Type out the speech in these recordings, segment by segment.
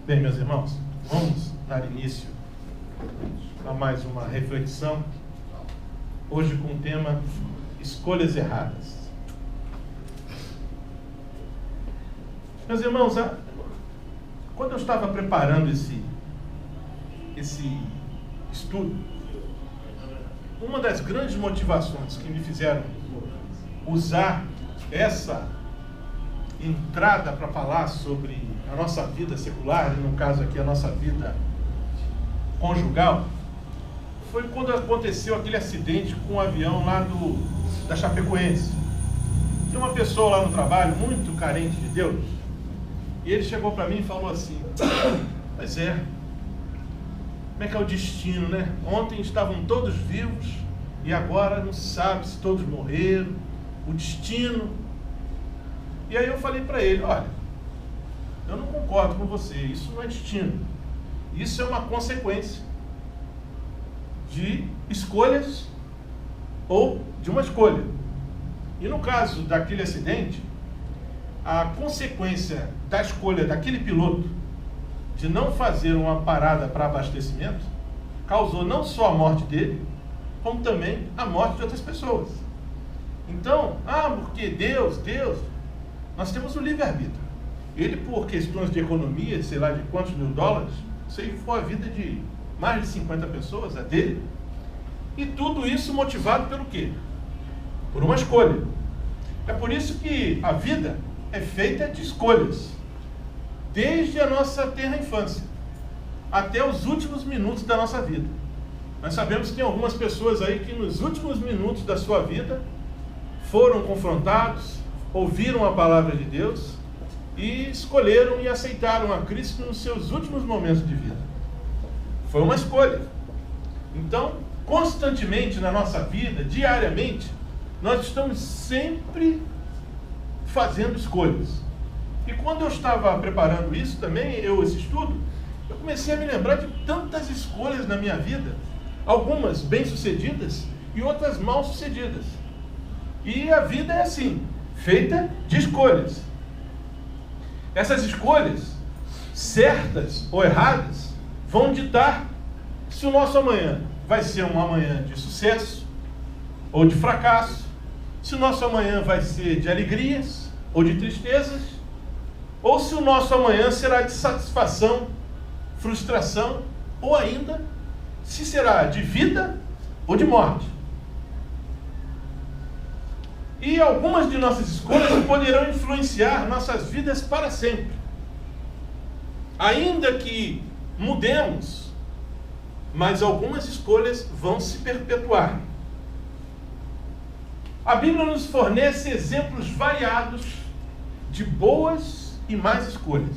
Bem, meus irmãos, vamos dar início a mais uma reflexão, hoje com o tema Escolhas Erradas. Meus irmãos, quando eu estava preparando esse estudo, uma das grandes motivações que me fizeram usar essa entrada para falar sobre a nossa vida secular, e no caso aqui a nossa vida conjugal, foi quando aconteceu aquele acidente com o avião lá da Chapecoense. Tinha uma pessoa lá no trabalho, muito carente de Deus, e ele chegou para mim e falou assim: pois é, como é que é o destino, né? Ontem estavam todos vivos e agora não se sabe se todos morreram, o destino. E aí eu falei para ele: olha, eu não concordo com você, isso não é destino, isso é uma consequência de escolhas ou de uma escolha. E no caso daquele acidente, a consequência da escolha daquele piloto de não fazer uma parada para abastecimento causou não só a morte dele, como também a morte de outras pessoas. Então, porque Deus, nós temos o livre-arbítrio. Ele, por questões de economia, sei lá de quantos mil dólares, ceifou a vida de mais de 50 pessoas, a dele. E tudo isso motivado pelo quê? Por uma escolha. É por isso que a vida é feita de escolhas. Desde a nossa tenra infância até os últimos minutos da nossa vida. Nós sabemos que tem algumas pessoas aí que nos últimos minutos da sua vida foram confrontados, ouviram a palavra de Deus e escolheram e aceitaram a Cristo nos seus últimos momentos de vida. Foi uma escolha. Então, constantemente na nossa vida, diariamente, nós estamos sempre fazendo escolhas. E quando eu estava preparando isso também, esse estudo, eu comecei a me lembrar de tantas escolhas na minha vida, algumas bem-sucedidas e outras mal-sucedidas. E a vida é assim, feita de escolhas. Essas escolhas, certas ou erradas, vão ditar se o nosso amanhã vai ser um amanhã de sucesso ou de fracasso, se o nosso amanhã vai ser de alegrias ou de tristezas, ou se o nosso amanhã será de satisfação, frustração, ou ainda se será de vida ou de morte. E algumas de nossas escolhas poderão influenciar nossas vidas para sempre. Ainda que mudemos, mas algumas escolhas vão se perpetuar. A Bíblia nos fornece exemplos variados de boas e más escolhas.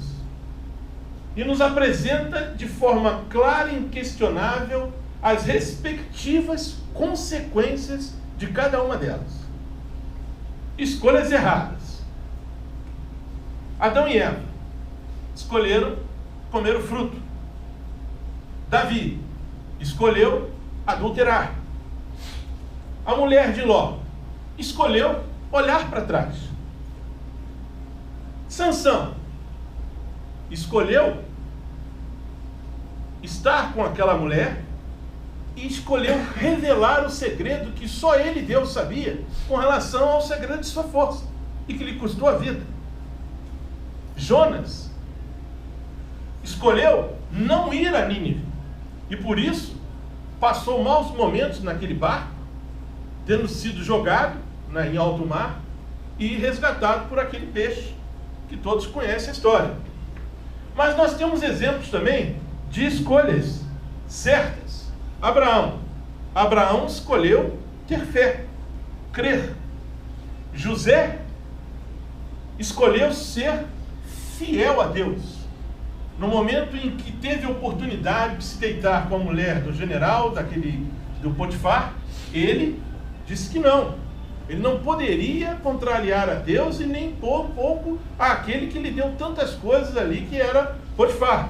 E nos apresenta de forma clara e inquestionável as respectivas consequências de cada uma delas. Escolhas erradas. Adão e Eva escolheram comer o fruto. Davi escolheu adulterar. A mulher de Ló escolheu olhar para trás. Sansão escolheu estar com aquela mulher e escolheu revelar o segredo que só ele, Deus, sabia com relação ao segredo de sua força e que lhe custou a vida. Jonas escolheu não ir a Nínive e por isso passou maus momentos naquele barco, tendo sido jogado em alto mar e resgatado por aquele peixe que todos conhecem a história. Mas nós temos exemplos também de escolhas certas. Abraão escolheu ter fé, crer. José escolheu ser fiel a Deus. No momento em que teve a oportunidade de se deitar com a mulher do general, do Potifar, ele disse que não. Ele não poderia contrariar a Deus e nem por pouco àquele que lhe deu tantas coisas ali, que era Potifar.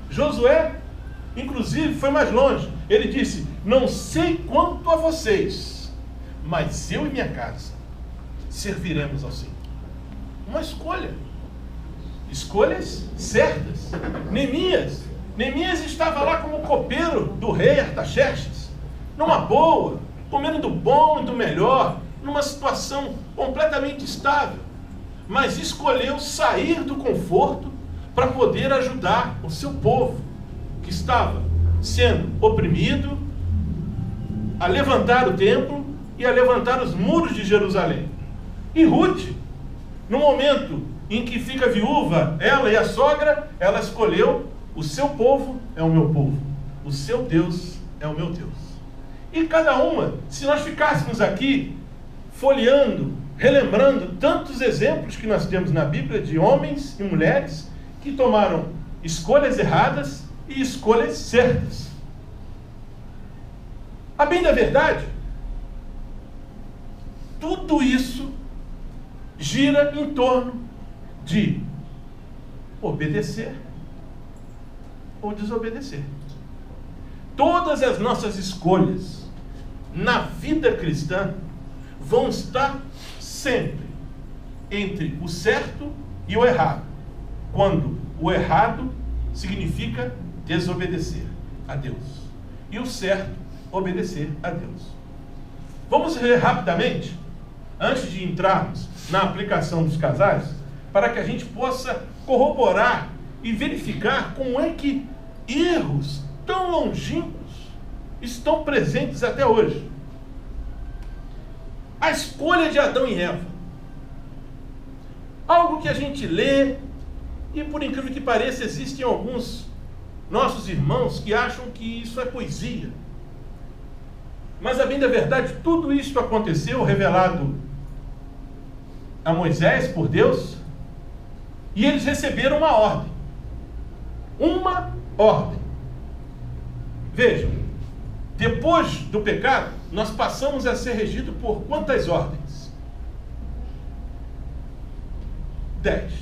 Josué, inclusive, foi mais longe. Ele disse: não sei quanto a vocês, mas eu e minha casa serviremos ao Senhor. Uma escolha. escolhas certas. Neemias estava lá como copeiro do rei Artaxerxes, numa boa, comendo do bom e do melhor, numa situação completamente estável, mas escolheu sair do conforto para poder ajudar o seu povo, que estava sendo oprimido, a levantar o templo e a levantar os muros de Jerusalém. E Ruth, no momento em que fica viúva, ela e a sogra, ela escolheu: o seu povo é o meu povo, o seu Deus é o meu Deus. E cada uma, se nós ficássemos aqui folheando, relembrando tantos exemplos que nós temos na Bíblia de homens e mulheres que tomaram escolhas erradas e escolhas certas. A bem da verdade, tudo isso gira em torno de obedecer ou desobedecer. Todas as nossas escolhas na vida cristã vão estar sempre entre o certo e o errado, quando o errado significa desobedecer a Deus e o certo, obedecer a Deus. Vamos ler rapidamente, antes de entrarmos na aplicação dos casais, para que a gente possa corroborar e verificar como é que erros tão longínquos estão presentes até hoje. A escolha de Adão e Eva. Algo que a gente lê e, por incrível que pareça, existem alguns nossos irmãos que acham que isso é poesia. Mas, a bem da verdade, tudo isso aconteceu revelado a Moisés por Deus, e eles receberam uma ordem. Uma ordem. Vejam, depois do pecado, nós passamos a ser regidos por quantas ordens? 10.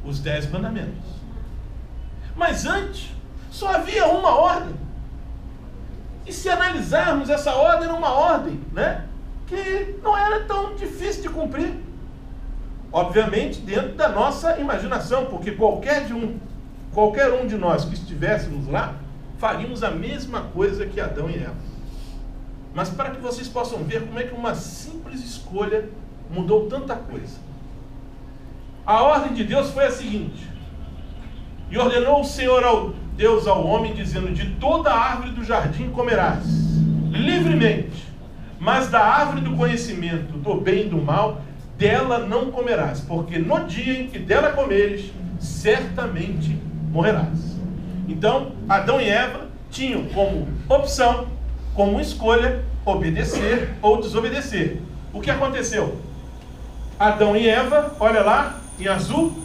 Os 10 mandamentos. Mas antes, só havia uma ordem. E se analisarmos, essa ordem era uma ordem, que não era tão difícil de cumprir. Obviamente, dentro da nossa imaginação, porque qualquer um de nós que estivéssemos lá, faríamos a mesma coisa que Adão e Eva. Mas para que vocês possam ver como é que uma simples escolha mudou tanta coisa. A ordem de Deus foi a seguinte: e ordenou o Senhor Deus ao homem, dizendo: de toda árvore do jardim comerás, livremente, mas da árvore do conhecimento do bem e do mal, dela não comerás, porque no dia em que dela comeres, certamente morrerás. Então, Adão e Eva tinham como opção, como escolha, obedecer ou desobedecer. O que aconteceu? Adão e Eva, olha lá, em azul,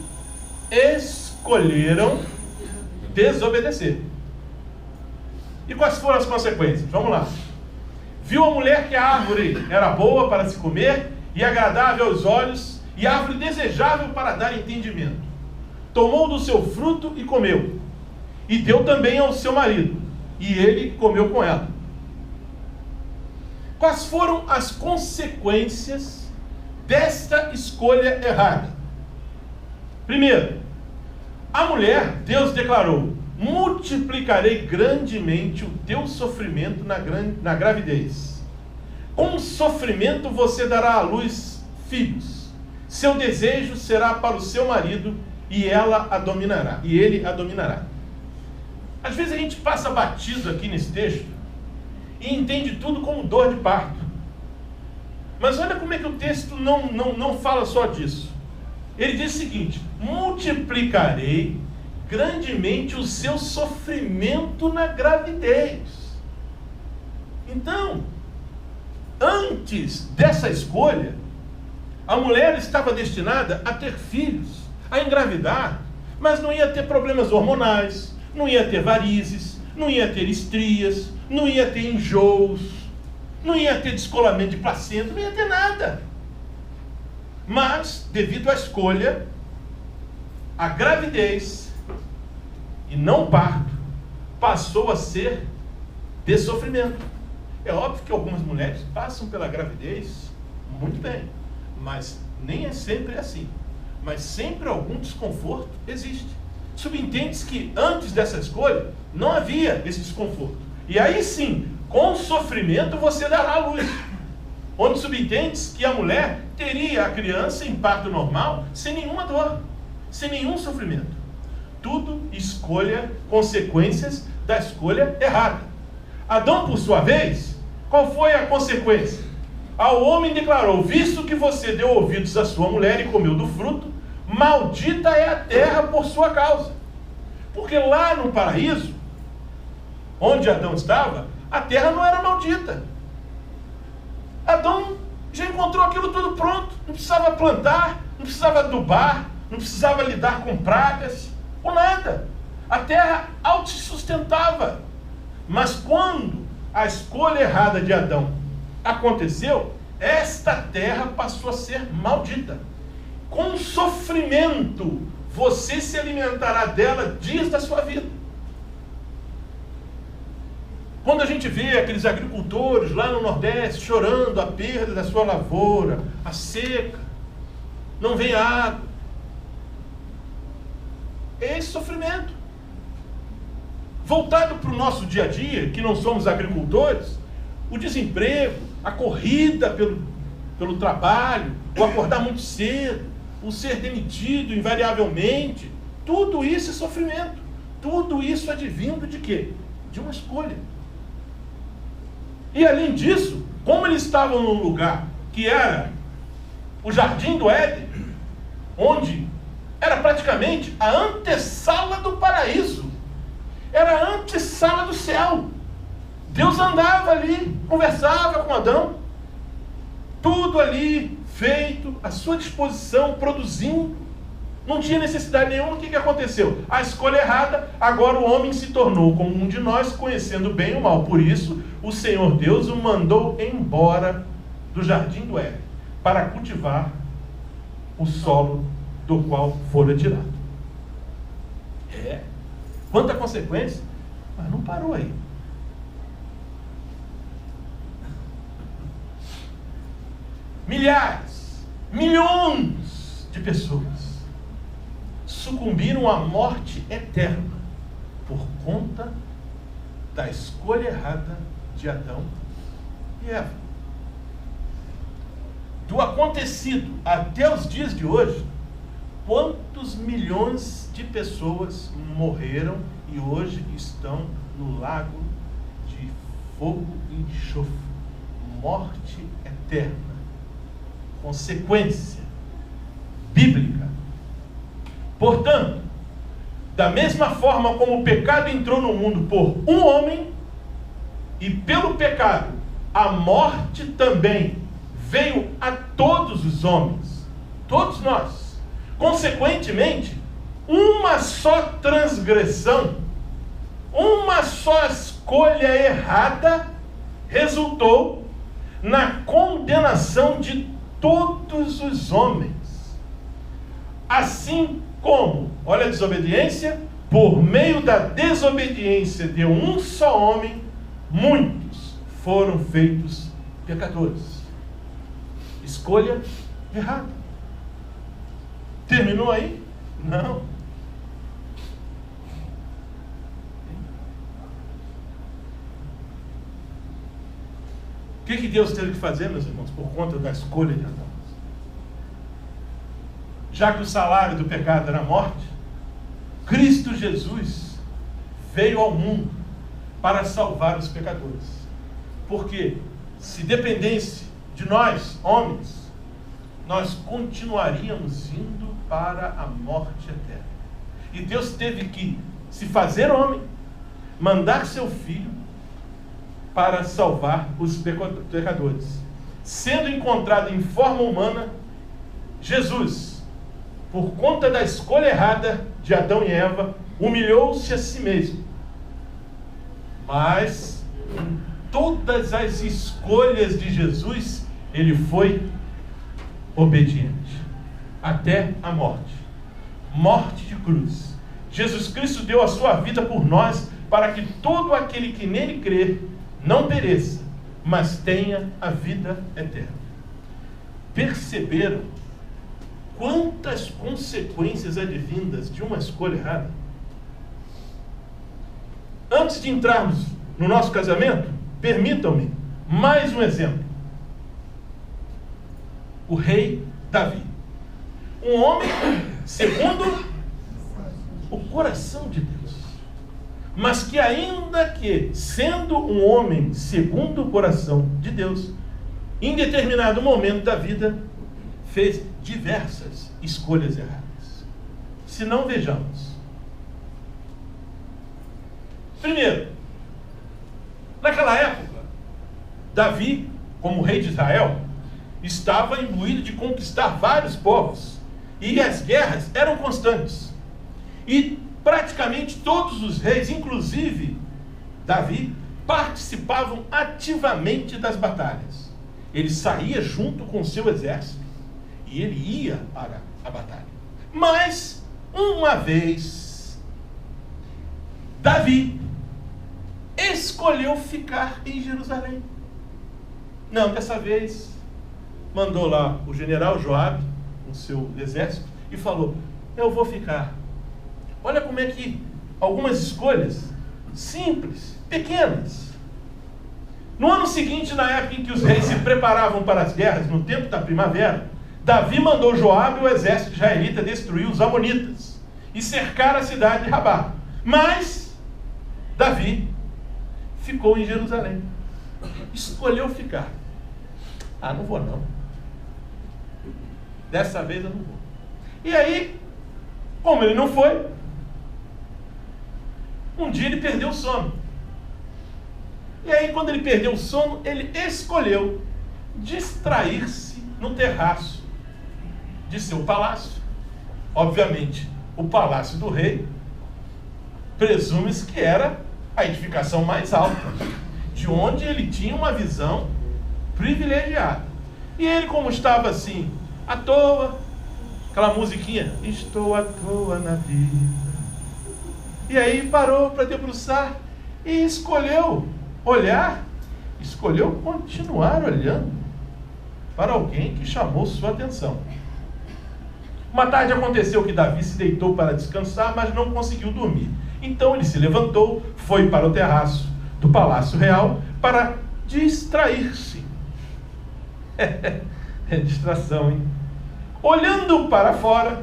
escolheram desobedecer. E quais foram as consequências? Vamos lá. Viu a mulher que a árvore era boa para se comer e agradável aos olhos, e árvore desejável para dar entendimento. Tomou do seu fruto e comeu, e deu também ao seu marido, e ele comeu com ela. Quais foram as consequências desta escolha errada? Primeiro, a mulher, Deus declarou: multiplicarei grandemente o teu sofrimento na gravidez. Com sofrimento você dará à luz filhos. Seu desejo será para o seu marido, e ela a dominará, e ele a dominará. Às vezes a gente passa batido aqui nesse texto e entende tudo como dor de parto. Mas olha como é que o texto não fala só disso. Ele diz o seguinte: multiplicarei grandemente o seu sofrimento na gravidez. Então, antes dessa escolha, a mulher estava destinada a ter filhos, a engravidar, mas não ia ter problemas hormonais, não ia ter varizes, não ia ter estrias, não ia ter enjoos, não ia ter descolamento de placenta, não ia ter nada. Mas, devido à escolha, a gravidez e não o parto passou a ser de sofrimento. É óbvio que algumas mulheres passam pela gravidez muito bem, mas nem é sempre assim. mas sempre algum desconforto existe. Subentende-se que antes dessa escolha não havia esse desconforto. E aí sim, com sofrimento você dará à luz. Onde subentende-se que a mulher teria a criança em parto normal, sem nenhuma dor, sem nenhum sofrimento. Tudo escolha, consequências da escolha errada. Adão, por sua vez, qual foi a consequência? Ao homem declarou: visto que você deu ouvidos à sua mulher e comeu do fruto, maldita é a terra por sua causa. Porque lá no paraíso, onde Adão estava, a terra não era maldita. Adão já encontrou aquilo tudo pronto. Não precisava plantar, não precisava adubar, não precisava lidar com pragas, ou nada. A terra autossustentava. Mas quando a escolha errada de Adão aconteceu, esta terra passou a ser maldita. Com sofrimento, você se alimentará dela dias da sua vida. Quando a gente vê aqueles agricultores lá no Nordeste chorando a perda da sua lavoura, a seca, não vem água, é esse sofrimento. Voltado para o nosso dia a dia, que não somos agricultores, o desemprego, a corrida pelo trabalho, o acordar muito cedo, o ser demitido invariavelmente, tudo isso é sofrimento. Tudo isso advindo de quê? De uma escolha. E além disso, como eles estavam num lugar que era o Jardim do Éden, onde era praticamente a antessala do paraíso, era a antessala do céu. Deus andava ali, conversava com Adão, tudo ali feito, à sua disposição, produzindo, não tinha necessidade nenhuma. O que aconteceu? A escolha errada, agora o homem se tornou como um de nós, conhecendo bem o mal. Por isso, o Senhor Deus o mandou embora do Jardim do Éden, para cultivar o solo do qual fora tirado. Quanta consequência, mas não parou aí. Milhares, milhões de pessoas sucumbiram à morte eterna por conta da escolha errada de Adão e Eva. Do acontecido até os dias de hoje, quantos milhões de pessoas morreram e hoje estão no lago de fogo e enxofre? Morte eterna. Consequência bíblica. Portanto, da mesma forma como o pecado entrou no mundo por um homem, e pelo pecado a morte também veio a todos os homens, todos nós. Consequentemente, uma só transgressão, uma só escolha errada resultou na condenação de todos os homens. Assim como, olha a desobediência, por meio da desobediência de um só homem, muitos foram feitos pecadores. Escolha errada. Terminou aí? Não. O que Deus teve que fazer, meus irmãos, por conta da escolha de Adão? Já que o salário do pecado era a morte, Cristo Jesus veio ao mundo para salvar os pecadores. Porque se dependesse de nós, homens, nós continuaríamos indo para a morte eterna. E Deus teve que se fazer homem, mandar seu filho para salvar os pecadores. Sendo encontrado em forma humana, Jesus, por conta da escolha errada de Adão e Eva, humilhou-se a si mesmo. Mas em todas as escolhas de Jesus, ele foi obediente até a morte. Morte de cruz. Jesus Cristo deu a sua vida por nós, para que todo aquele que nele crer não pereça, mas tenha a vida eterna. Perceberam quantas consequências advindas de uma escolha errada. Antes de entrarmos no nosso casamento, permitam-me mais um exemplo. O rei Davi. Um homem segundo o coração de Deus. Mas que ainda que, sendo um homem segundo o coração de Deus, em determinado momento da vida, fez diversas escolhas erradas. Se não, vejamos. Primeiro, naquela época, Davi, como rei de Israel, estava imbuído de conquistar vários povos. E as guerras eram constantes. E praticamente todos os reis, inclusive Davi, participavam ativamente das batalhas. Ele saía junto com o seu exército e ele ia para a batalha. Mas, uma vez, Davi escolheu ficar em Jerusalém. Não, dessa vez, mandou lá o general Joabe, o seu exército, e falou: eu vou ficar. Olha como é que algumas escolhas simples, pequenas. No ano seguinte, na época em que os reis se preparavam para as guerras, no tempo da primavera, Davi mandou Joabe e o exército israelita destruir os amonitas e cercar a cidade de Rabá. Mas Davi ficou em Jerusalém. Escolheu ficar. Ah, não vou não. Dessa vez eu não vou. E aí, como ele não foi, um dia ele perdeu o sono. E aí, quando ele perdeu o sono, ele escolheu distrair-se no terraço de seu palácio. Obviamente, o palácio do rei, presume-se que era a edificação mais alta, de onde ele tinha uma visão privilegiada. E ele, como estava assim, à toa, aquela musiquinha, estou à toa na vida. E aí parou para debruçar e escolheu olhar, escolheu continuar olhando para alguém que chamou sua atenção. Uma tarde aconteceu que Davi se deitou para descansar, mas não conseguiu dormir. Então ele se levantou, foi para o terraço do Palácio Real para distrair-se. É distração, hein? Olhando para fora,